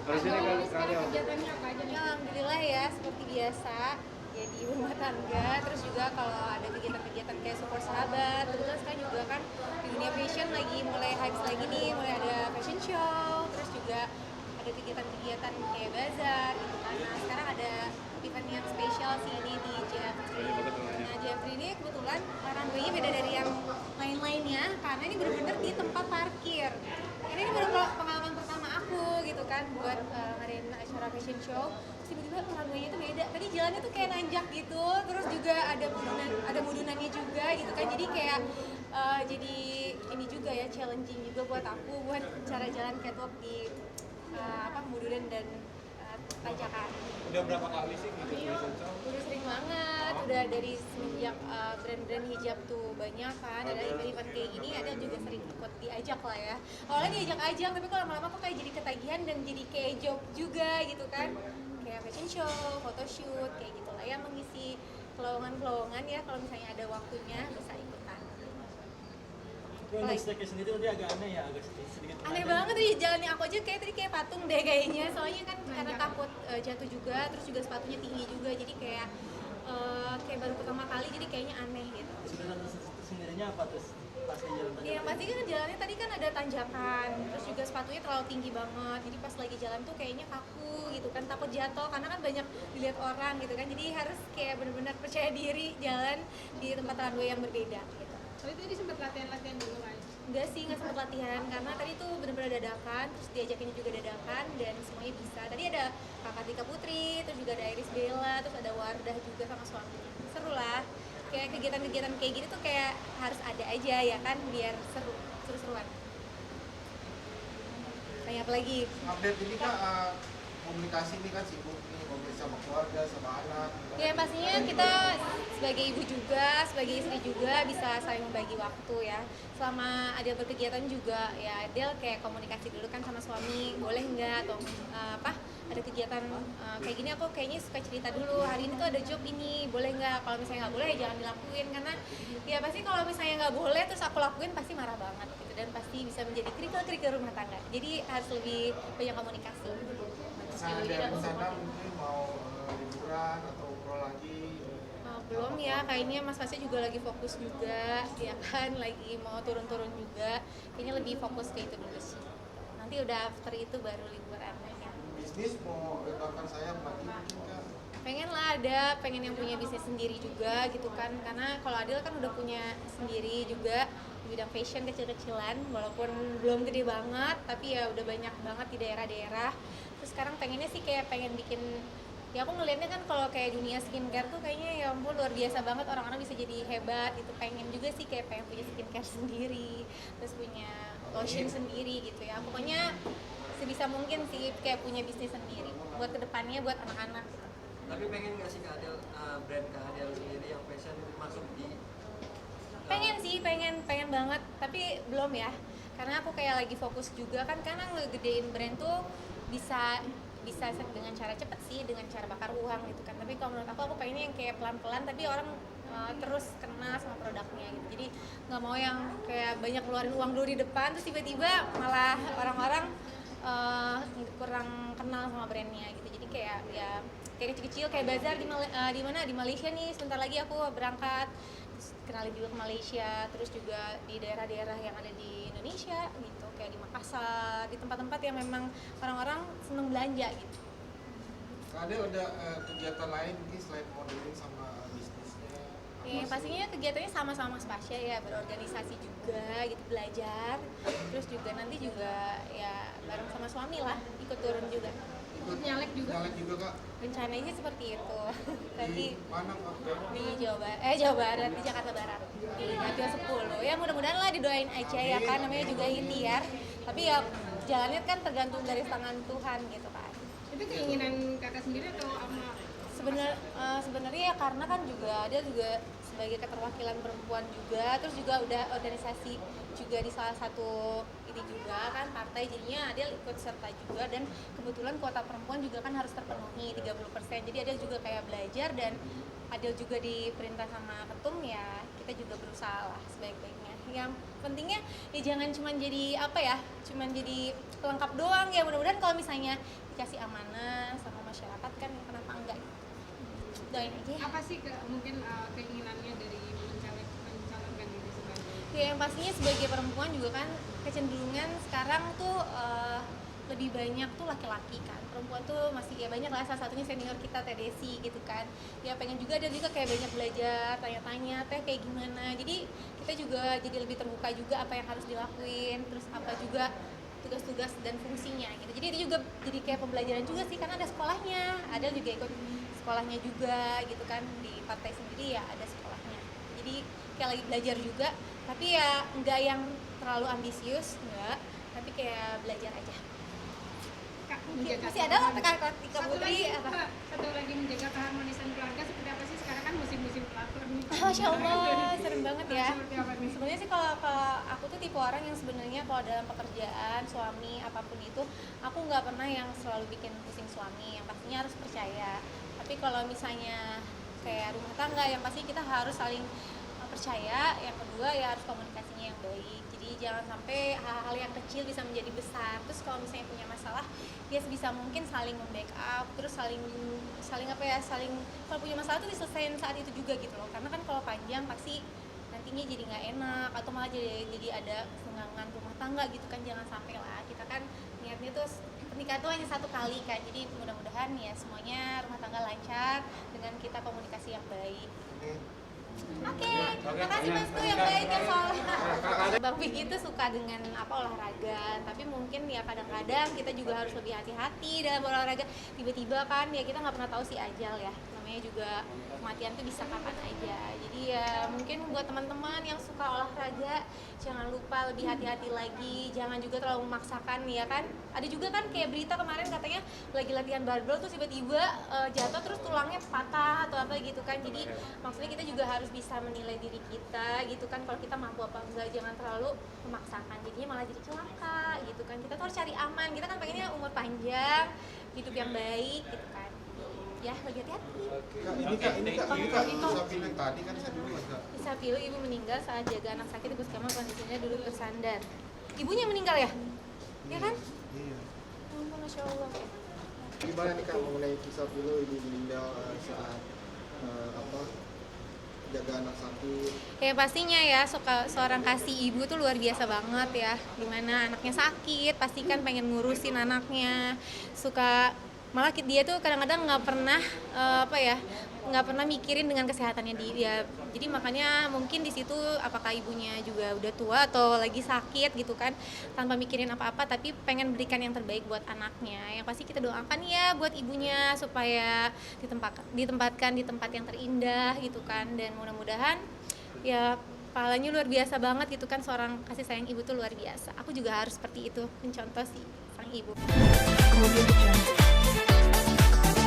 Terus ini kan sekarang kegiatannya apa aja nih? Alhamdulillah ya, seperti biasa jadi rumah tangga, terus juga kalau ada kegiatan-kegiatan kayak support sahabat, terus sekarang juga kan di dunia fashion lagi mulai hype lagi nih, mulai ada fashion show, terus juga ada kegiatan-kegiatan kayak bazar gitu kan. Nah sekarang ada event yang spesial sih ini di JF3. Nah JF3 ini kebetulan runway-nya beda dari yang lain-lainnya karena ini benar-benar di tempat parkir. Ini baru pengalaman pertama aku gitu kan buat ngadain acara fashion show. Terus tiba-tiba runway-nya itu beda. Tadi jalannya tuh kayak nanjak gitu, terus juga ada mudunannya juga gitu kan. Jadi kayak jadi ini juga ya challenging juga buat aku buat cara jalan catwalk di mudunan dan tanjakan. udah berapa kali sih gitu fashion show? Udah sering banget, udah dari semenjak brand-brand hijab tuh banyak kan, ada event-event kayak gini, ada juga sering ikut diajak lah ya. Awalnya diajak-ajak, tapi kok lama-lama kok kayak jadi ketagihan dan jadi kayak job juga gitu kan. Kayak fashion show, photoshoot, kayak gitu lah ya, mengisi kelowongan-kelowongan ya, kalau misalnya ada waktunya bisa ikutan. Tapi untuk staycation itu tadi agak aneh ya, agak sedikit Aneh banget di jalannya aku aja kayak tadi kayak patung deh kayaknya, soalnya kan karena takut jatuh juga, terus juga sepatunya tinggi juga, jadi kayak baru pertama kali jadi kayaknya aneh gitu. sebenarnya sendirinya apa terus pas di jalan tadi? Iya pasti kan jalannya tadi kan ada tanjakan, terus juga sepatunya terlalu tinggi banget, jadi pas lagi jalan tuh kayaknya kaku gitu kan, takut jatuh karena kan banyak dilihat orang gitu kan, jadi harus kayak benar-benar percaya diri jalan di tempat runway yang berbeda gitu. Tapi tadi sempat latihan-latihan dulu kan? Enggak sih, nggak sempat latihan karena tadi tuh benar-benar dadakan, terus diajakin juga dadakan dan semuanya bisa. Tadi ada Kakak Tika Putri, terus juga ada Iris Bella, terus ada Wardah juga sama suami. Seru lah. Kayak kegiatan-kegiatan kayak gini tuh kayak harus ada aja ya kan biar seru-seruan. Tanya apa lagi? Update ini Kak, komunikasi ini kan sibuk nih, ngobrol sama keluarga, sama anak. Ya pastinya kita sebagai ibu juga, sebagai istri juga bisa saling membagi waktu ya. Selama Adel berkegiatan juga ya Adel kayak komunikasi dulu kan sama suami, boleh nggak atau ada kegiatan kayak gini aku kayaknya suka cerita dulu, hari ini tuh ada job ini, boleh nggak? Kalau misalnya nggak boleh ya jangan dilakuin karena ya pasti kalau misalnya nggak boleh terus aku lakuin pasti marah banget gitu dan pasti bisa menjadi kerikil-kerikil rumah tangga. Jadi harus lebih banyak komunikasi. Nah, ada rencana mungkin mau liburan atau umroh lagi. Belum ya, kayaknya Mas Fasya juga lagi fokus juga, ya kan, lagi mau turun-turun juga. Kayaknya lebih fokus ke itu dulu sih. Nanti udah after itu baru liburan. Ya. Bisnis mau rekan saya lagi mungkin Kak. Pengen lah pengen yang punya bisnis sendiri juga gitu kan. Karena kalau Adil kan udah punya sendiri juga di bidang fashion kecil-kecilan, walaupun belum gede banget, tapi ya udah banyak banget di daerah-daerah. Terus sekarang pengennya sih kayak pengen bikin, ya aku ngelihatnya kan kalau kayak dunia skincare tuh kayaknya ya ampun luar biasa banget, orang-orang bisa jadi hebat gitu. Pengen juga sih kayak pengen punya skincare sendiri, terus punya lotion sendiri gitu ya. Pokoknya sebisa mungkin sih kayak punya bisnis sendiri buat kedepannya buat anak-anak gitu. Tapi pengen nggak sih Kak Adel, brand Kak Adel sendiri yang fashion masuk di Pengen sih, pengen banget, tapi belum ya. Karena aku kayak lagi fokus juga kan, karena ngegedein brand tuh bisa dengan cara cepet sih, dengan cara bakar uang gitu kan. Tapi kalau menurut aku pengennya yang kayak pelan-pelan tapi orang terus kena sama produknya gitu. Jadi nggak mau yang kayak banyak keluarin uang dulu di depan terus tiba-tiba malah orang-orang kurang kenal sama brandnya gitu. Jadi kayak ya kayak kecil-kecil kayak bazar di mana di Malaysia nih, sebentar lagi aku berangkat, terus kenalin juga ke Malaysia, terus juga di daerah-daerah yang ada di Indonesia gitu, kayak di Makassar, di tempat-tempat yang memang orang-orang seneng belanja gitu. Kak Adel ada kegiatan lain mungkin selain modeling sama bisnisnya? Ya, pastinya kegiatannya sama-sama Mas Pasya ya, berorganisasi juga gitu, belajar, terus juga nanti juga ya bareng sama suami lah, ikut turun juga. Ikut Nyalek juga? Nyalek juga Kak? Rencananya sih seperti itu. Nanti Di mana Kak? di Jawa Barat, di Jakarta Barat, di Gapil 10. Ya mudah-mudahan lah, didoain aja ya kan, namanya juga ikhtiar. Tapi ya jalannya kan tergantung dari tangan Tuhan gitu kan. Itu keinginan kakak sendiri atau sama? Sebenarnya ya karena kan juga dia juga sebagai keterwakilan perempuan juga, terus juga udah organisasi juga di salah satu ini juga kan partai, jadinya Adel ikut serta juga, dan kebetulan kuota perempuan juga kan harus terpenuhi 30%. Jadi Adel juga kayak belajar, dan Adel juga diperintah sama ketum, ya kita juga berusaha lah sebaik-baiknya. Yang pentingnya ya jangan cuman jadi cuman jadi pelengkap doang ya. Mudah-mudahan kalau misalnya dikasih amanah sama masyarakat kan kenapa enggak, doain aja ya. Apa sih mungkin keinginannya dari mencalonkan diri sebagai Ya yang pastinya sebagai perempuan juga kan kecenderungan sekarang tuh lebih banyak tuh laki-laki kan, perempuan tuh masih ya banyak lah, salah satunya senior kita Teh Desi gitu kan, ya pengen juga ada juga kayak banyak belajar, tanya-tanya Teh kayak gimana, jadi kita juga jadi lebih terbuka juga apa yang harus dilakuin, terus apa juga tugas-tugas dan fungsinya gitu, jadi itu juga jadi kayak pembelajaran juga sih karena ada sekolahnya, ada juga ikut sekolahnya juga gitu kan, di partai sendiri ya ada sekolahnya, jadi kayak lagi belajar juga, tapi ya enggak yang terlalu ambisius enggak, tapi kayak belajar aja. Kak, menjaga Masih ada lah Kartika satu Putri lagi, apa? satu lagi menjaga keharmonisan keluarga seperti apa sih sekarang kan musim-musim pelakor nih. Masya Allah, serem banget ya. Seperti apa nih? Sebenarnya sih kalau aku tuh tipe orang yang sebenarnya kalau dalam pekerjaan, suami, apapun itu, aku nggak pernah yang selalu bikin pusing suami, yang pastinya harus percaya. Tapi kalau misalnya kayak rumah tangga, yang pasti kita harus saling percaya, yang kedua ya harus komunikasinya yang baik. Jadi jangan sampai hal-hal yang kecil bisa menjadi besar. Terus kalau misalnya punya masalah, dia sebisa mungkin saling membackup, terus saling apa ya, saling kalau punya masalah tuh diselesaikan saat itu juga gitu loh. Karena kan kalau panjang pasti nantinya jadi nggak enak atau malah jadi ada kesenangan rumah tangga gitu kan, jangan sampai lah. Kita kan niatnya tuh pernikahan tuh hanya satu kali kan, jadi mudah-mudahan ya semuanya rumah tangga lancar dengan kita komunikasi yang baik. Oke, terima kasih Mas tuh yang baik yang soalnya. Bang Vicky itu suka dengan apa olahraga, tapi mungkin ya kadang-kadang kita juga harus lebih hati-hati dalam olahraga. Tiba-tiba kan ya kita nggak pernah tahu si ajal ya, namanya juga kematian tuh bisa kapan aja. Jadi ya mungkin buat teman-teman yang suka olahraga jangan lupa lebih hati-hati lagi, jangan juga terlalu memaksakan ya kan. Ada juga kan kayak berita kemarin katanya lagi latihan barbel tuh tiba-tiba jatuh terus tulangnya patah atau apa gitu kan. Jadi maksudnya kita juga harus bisa menilai diri kita gitu kan, kalau kita mampu apa enggak, jangan terlalu memaksakan, jadinya malah jadi celaka gitu kan. Kita tuh harus cari aman, kita kan pengennya umur panjang, hidup yang baik gitu kan. Ya, lebih hati-hati. Kak, ini bisa pilih tadi kan saya dulu Kak. Bisa pilih ibu meninggal saat jaga anak sakit di puskesmas, kondisinya duduk bersandar. Ibunya meninggal ya? Ya kan? Iya. Ampun, Masya Allah. Gimana nih Kak mengenai kisah pilu ibu meninggal saat jaga anak sakit? Ya pastinya ya, seorang kasih ibu tuh luar biasa banget ya. Dimana anaknya sakit, pasti kan pengen ngurusin anaknya. Malah dia tuh kadang-kadang nggak pernah nggak pernah mikirin dengan kesehatannya dia. Jadi makanya mungkin di situ apakah ibunya juga udah tua atau lagi sakit gitu kan, tanpa mikirin apa-apa tapi pengen berikan yang terbaik buat anaknya. Yang pasti kita doakan ya buat ibunya supaya ditempatkan di tempat yang terindah gitu kan, dan mudah-mudahan ya pahalanya luar biasa banget gitu kan. Seorang kasih sayang ibu tuh luar biasa. Aku juga harus seperti itu, mencontoh si sang ibu.